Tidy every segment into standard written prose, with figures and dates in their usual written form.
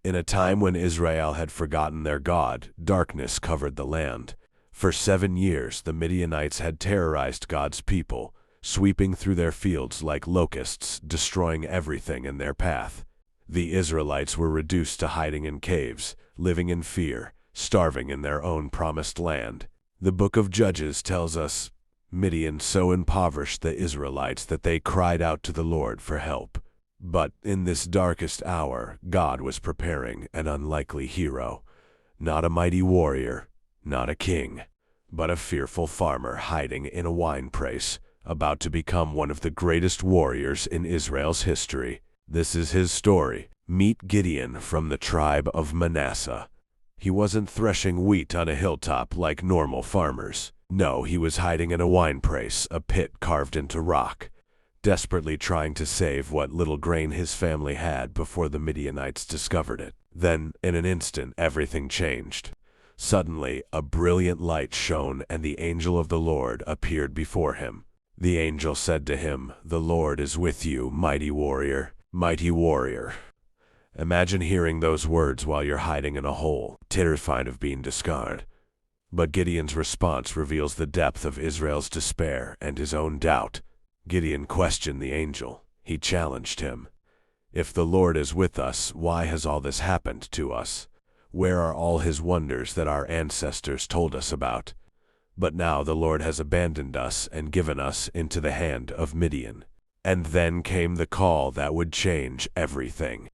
In a time when Israel had forgotten their God, darkness covered the land. For 7 years, the Midianites had terrorized God's people, sweeping through their fields like locusts, destroying everything in their path. The Israelites were reduced to hiding in caves, living in fear, starving in their own promised land. The book of Judges tells us, Midian so impoverished the Israelites that they cried out to the Lord for help. But in this darkest hour, God was preparing an unlikely hero. Not a mighty warrior, not a king, but a fearful farmer hiding in a winepress, about to become one of the greatest warriors in Israel's history. This is his story. Meet Gideon from the tribe of Manasseh. He wasn't threshing wheat on a hilltop like normal farmers. No, he was hiding in a winepress, a pit carved into rock, desperately trying to save what little grain his family had before the Midianites discovered it. Then, in an instant, everything changed. Suddenly, a brilliant light shone, and the angel of the Lord appeared before him. The angel said to him, "The Lord is with you, mighty warrior, mighty warrior." Imagine hearing those words while you're hiding in a hole, terrified of being discarded. But Gideon's response reveals the depth of Israel's despair and his own doubt. Gideon questioned the angel. He challenged him. If the Lord is with us, why has all this happened to us? Where are all his wonders that our ancestors told us about? But now the Lord has abandoned us and given us into the hand of Midian. And then came the call that would change everything.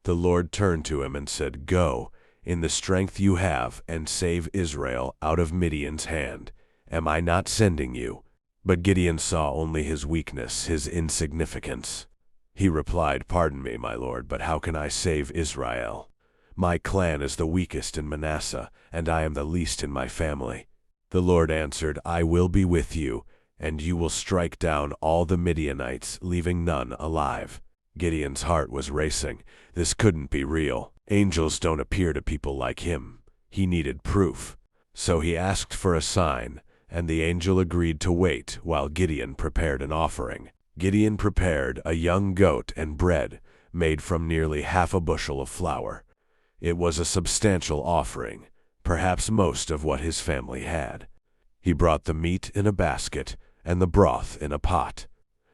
The Lord turned to him and said, "Go, in the strength you have, and save Israel out of Midian's hand. Am I not sending you?" But Gideon saw only his weakness, his insignificance. He replied, "Pardon me, my lord, but how can I save Israel? My clan is the weakest in Manasseh, and I am the least in my family." The Lord answered, "I will be with you, and you will strike down all the Midianites, leaving none alive." Gideon's heart was racing. This couldn't be real. Angels don't appear to people like him. He needed proof. So he asked for a sign, and the angel agreed to wait while Gideon prepared an offering. Gideon prepared a young goat and bread made from nearly half a bushel of flour. It was a substantial offering, perhaps most of what his family had. He brought the meat in a basket and the broth in a pot.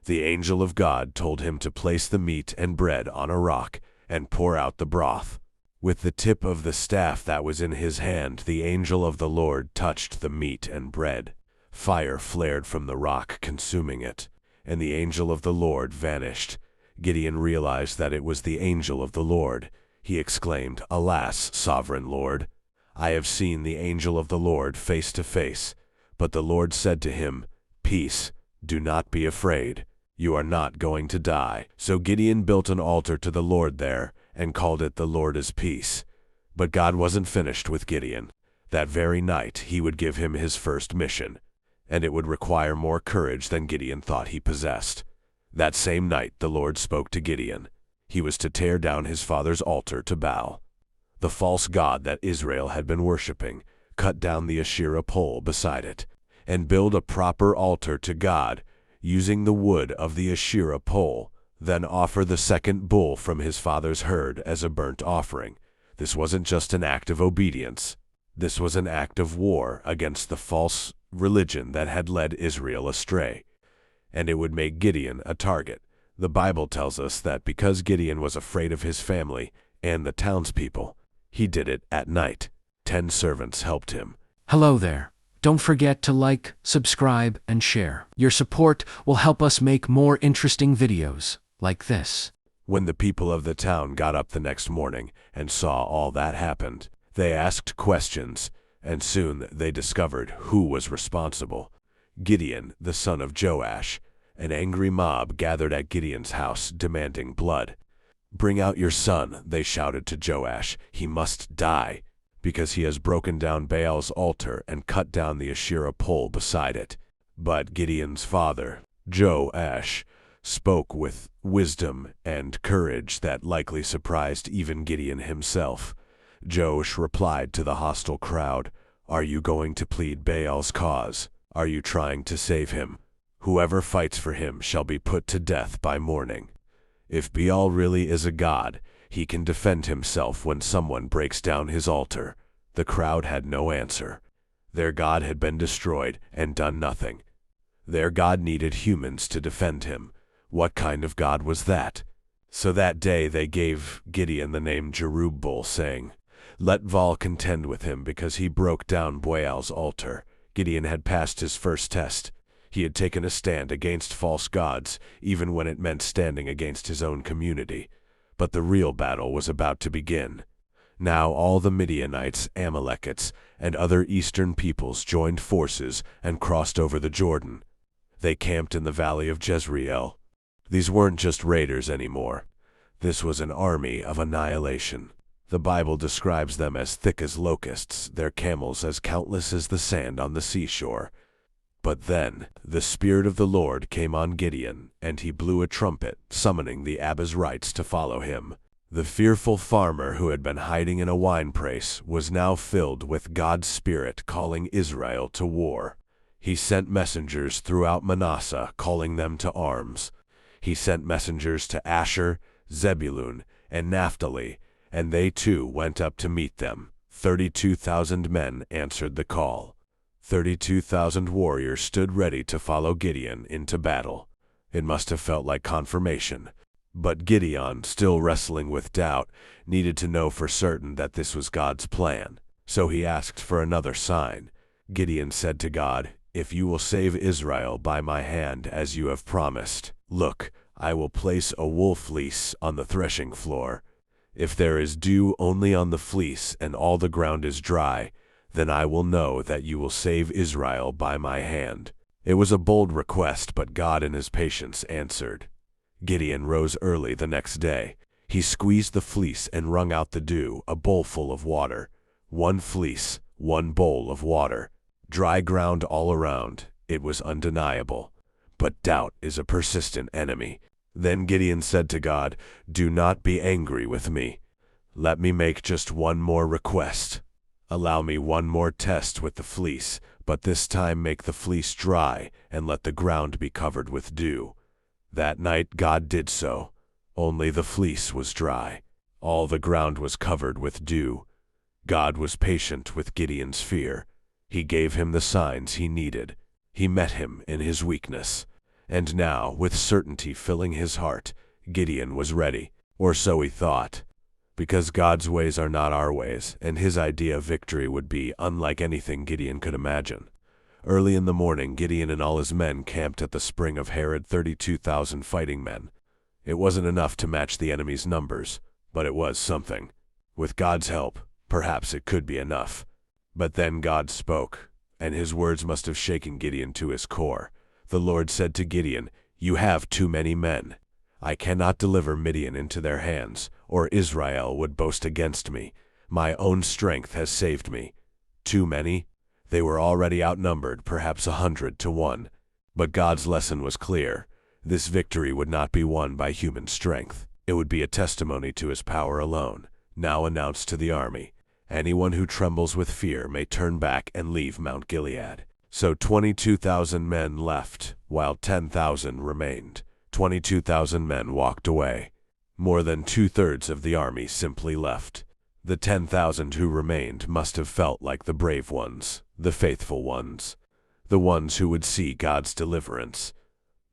The angel of God told him to place the meat and bread on a rock and pour out the broth. With the tip of the staff that was in his hand, the angel of the Lord touched the meat and bread. Fire flared from the rock, consuming it, and the angel of the Lord vanished. Gideon realized that it was the angel of the Lord. He exclaimed, "Alas, sovereign Lord, I have seen the angel of the Lord face to face." But the Lord said to him, "Peace, do not be afraid. You are not going to die." So Gideon built an altar to the Lord there and called it "The Lord is Peace." But God wasn't finished with Gideon. That very night he would give him his first mission, and it would require more courage than Gideon thought he possessed. That same night the Lord spoke to Gideon. He was to tear down his father's altar to Baal, the false god that Israel had been worshiping, cut down the Asherah pole beside it, and build a proper altar to God, using the wood of the Asherah pole, then offer the second bull from his father's herd as a burnt offering. This wasn't just an act of obedience. This was an act of war against the false religion that had led Israel astray. And it would make Gideon a target. The Bible tells us that because Gideon was afraid of his family and the townspeople, he did it at night. 10 servants helped him. Hello there. Don't forget to like, subscribe, and share. Your support will help us make more interesting videos like this. When the people of the town got up the next morning and saw all that happened, they asked questions, and soon they discovered who was responsible. Gideon, the son of Joash. An angry mob gathered at Gideon's house, demanding blood. "Bring out your son," they shouted to Joash. "He must die, because he has broken down Baal's altar and cut down the Asherah pole beside it." But Gideon's father, Joash, spoke with wisdom and courage that likely surprised even Gideon himself. Joash replied to the hostile crowd, "Are you going to plead Baal's cause? Are you trying to save him? Whoever fights for him shall be put to death by morning. If Baal really is a god, He can defend himself when someone breaks down his altar. The crowd had no answer. Their God had been destroyed and done nothing. Their God needed humans to defend him. What kind of God was that? So that day they gave Gideon the name Jerubbaal, saying, "Let Baal contend with him, because he broke down Baal's altar." Gideon had passed his first test. He had taken a stand against false gods, even when it meant standing against his own community. But the real battle was about to begin. Now all the Midianites, Amalekites, and other eastern peoples joined forces and crossed over the Jordan. They camped in the valley of Jezreel. These weren't just raiders anymore. This was an army of annihilation. The Bible describes them as thick as locusts, their camels as countless as the sand on the seashore. But then the Spirit of the Lord came on Gideon, and he blew a trumpet, summoning the Abiezrites to follow him. The fearful farmer who had been hiding in a winepress was now filled with God's Spirit, calling Israel to war. He sent messengers throughout Manasseh, calling them to arms. He sent messengers to Asher, Zebulun, and Naphtali, and they too went up to meet them. 32,000 men answered the call. 32,000 warriors stood ready to follow Gideon into battle. It must have felt like confirmation. But Gideon, still wrestling with doubt, needed to know for certain that this was God's plan. So he asked for another sign. Gideon said to God, "If you will save Israel by my hand as you have promised, look, I will place a wool fleece on the threshing floor. If there is dew only on the fleece and all the ground is dry, then I will know that you will save Israel by my hand." It was a bold request, but God in his patience answered. Gideon rose early the next day. He squeezed the fleece and wrung out the dew, a bowlful of water. One fleece, one bowl of water. Dry ground all around. It was undeniable. But doubt is a persistent enemy. Then Gideon said to God, "Do not be angry with me. Let me make just one more request. Allow me one more test with the fleece, but this time make the fleece dry and let the ground be covered with dew." That night God did so. Only the fleece was dry. All the ground was covered with dew. God was patient with Gideon's fear. He gave him the signs he needed. He met him in his weakness. And now, with certainty filling his heart, Gideon was ready, or so he thought. Because God's ways are not our ways, and his idea of victory would be unlike anything Gideon could imagine. Early in the morning, Gideon and all his men camped at the spring of Harod, 32,000 fighting men. It wasn't enough to match the enemy's numbers, but it was something. With God's help, perhaps it could be enough. But then God spoke, and his words must have shaken Gideon to his core. The Lord said to Gideon, "You have too many men. I cannot deliver Midian into their hands, or Israel would boast against me. My own strength has saved me." Too many? They were already outnumbered, perhaps 100 to 1. But God's lesson was clear. This victory would not be won by human strength. It would be a testimony to his power alone. Now announced to the army, "Anyone who trembles with fear may turn back and leave Mount Gilead." So 22,000 men left, while 10,000 remained. 22,000 men walked away. More than two-thirds of the army simply left. The 10,000 who remained must have felt like the brave ones, the faithful ones, the ones who would see God's deliverance.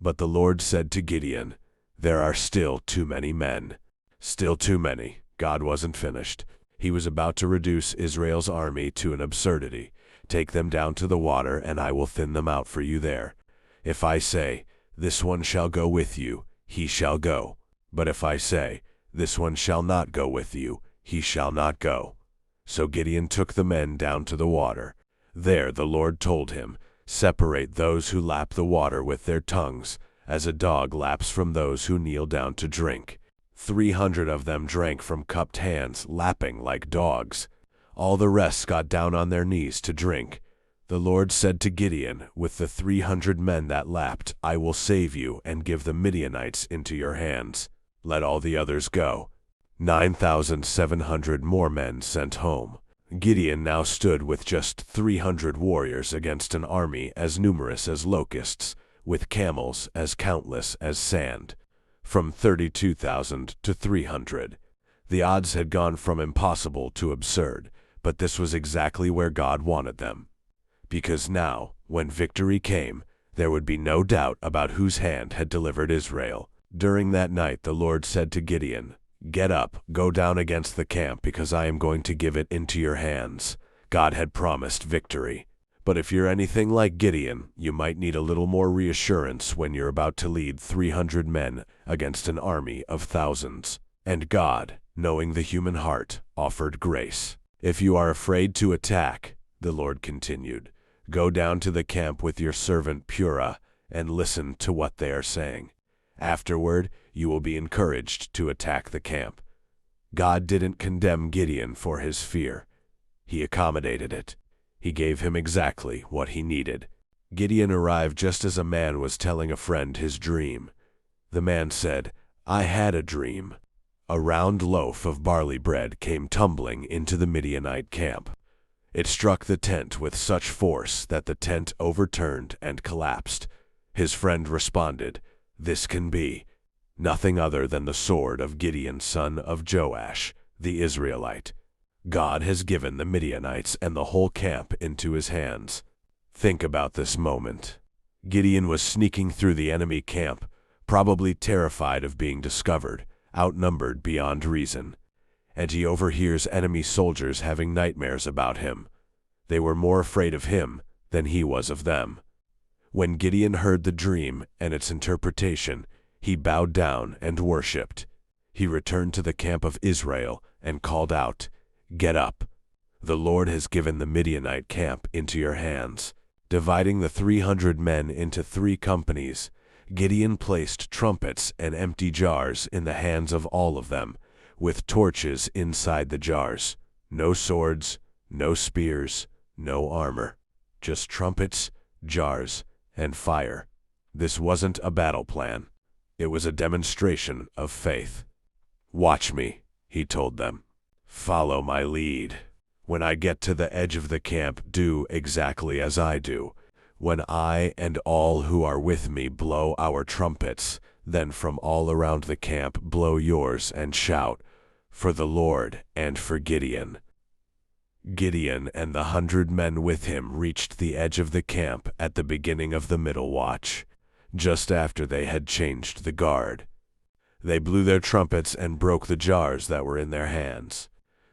But the Lord said to Gideon, "There are still too many men." Still too many. God wasn't finished. He was about to reduce Israel's army to an absurdity. "Take them down to the water, and I will thin them out for you there. If I say, 'This one shall go with you,' he shall go. But if I say, 'This one shall not go with you,' he shall not go." So Gideon took the men down to the water. There the Lord told him, "Separate those who lap the water with their tongues, as a dog laps from those who kneel down to drink." 300 of them drank from cupped hands, lapping like dogs. All the rest got down on their knees to drink. The Lord said to Gideon, "With the 300 men that lapped, I will save you and give the Midianites into your hands. Let all the others go." 9,700 more men sent home. Gideon now stood with just 300 warriors against an army as numerous as locusts, with camels as countless as sand. From 32,000 to 300. The odds had gone from impossible to absurd, but this was exactly where God wanted them. Because now, when victory came, there would be no doubt about whose hand had delivered Israel. During that night the Lord said to Gideon, "Get up, go down against the camp, because I am going to give it into your hands." God had promised victory. But if you're anything like Gideon, you might need a little more reassurance when you're about to lead 300 men against an army of thousands. And God, knowing the human heart, offered grace. "If you are afraid to attack," the Lord continued, "go down to the camp with your servant Purah and listen to what they are saying. Afterward, you will be encouraged to attack the camp." God didn't condemn Gideon for his fear. He accommodated it. He gave him exactly what he needed. Gideon arrived just as a man was telling a friend his dream. The man said, "I had a dream." A round loaf of barley bread came tumbling into the Midianite camp. It struck the tent with such force that the tent overturned and collapsed. His friend responded, "This can be nothing other than the sword of Gideon, son of Joash, the Israelite. God has given the Midianites and the whole camp into his hands." Think about this moment. Gideon was sneaking through the enemy camp, probably terrified of being discovered, outnumbered beyond reason. And he overhears enemy soldiers having nightmares about him. They were more afraid of him than he was of them. When Gideon heard the dream and its interpretation, he bowed down and worshipped. He returned to the camp of Israel and called out, "Get up. The Lord has given the Midianite camp into your hands." Dividing the 300 men into 3 companies, Gideon placed trumpets and empty jars in the hands of all of them, with torches inside the jars. No swords, no spears, no armor. Just trumpets, jars, and fire. This wasn't a battle plan. It was a demonstration of faith. "Watch me," he told them. "Follow my lead. When I get to the edge of the camp, do exactly as I do. When I and all who are with me blow our trumpets, then from all around the camp blow yours and shout, 'For the Lord and for Gideon.'" Gideon and the 100 men with him reached the edge of the camp at the beginning of the middle watch, just after they had changed the guard. They blew their trumpets and broke the jars that were in their hands.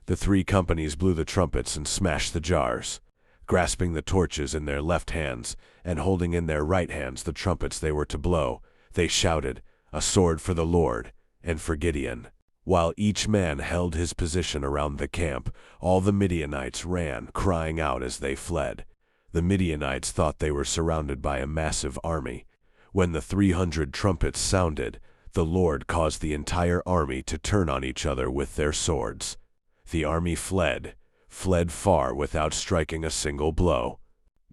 The 3 companies blew the trumpets and smashed the jars. Grasping the torches in their left hands and holding in their right hands the trumpets they were to blow, they shouted, "A sword for the Lord and for Gideon." While each man held his position around the camp, all the Midianites ran, crying out as they fled. The Midianites thought they were surrounded by a massive army. When the 300 trumpets sounded, the Lord caused the entire army to turn on each other with their swords. The army fled far without striking a single blow.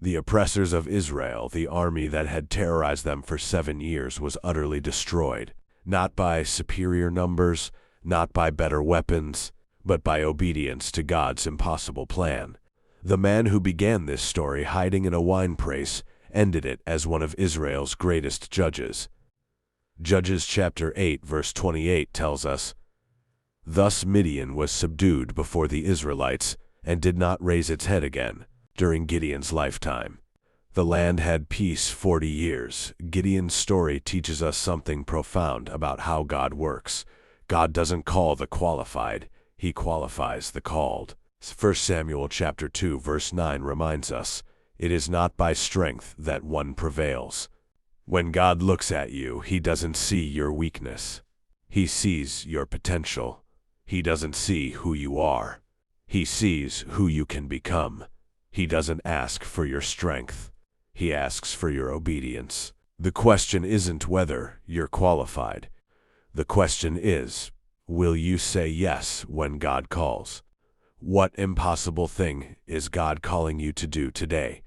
The oppressors of Israel, the army that had terrorized them for 7 years, was utterly destroyed, not by superior numbers, not by better weapons, but by obedience to God's impossible plan. The man who began this story hiding in a winepress ended it as one of Israel's greatest judges. Judges chapter 8 verse 28 tells us, "Thus Midian was subdued before the Israelites and did not raise its head again during Gideon's lifetime." The land had peace 40 years. Gideon's story teaches us something profound about how God works. God doesn't call the qualified, he qualifies the called. 1 Samuel chapter 2 verse 9 reminds us, "It is not by strength that one prevails." When God looks at you, he doesn't see your weakness. He sees your potential. He doesn't see who you are. He sees who you can become. He doesn't ask for your strength. He asks for your obedience. The question isn't whether you're qualified. The question is, will you say yes when God calls? What impossible thing is God calling you to do today?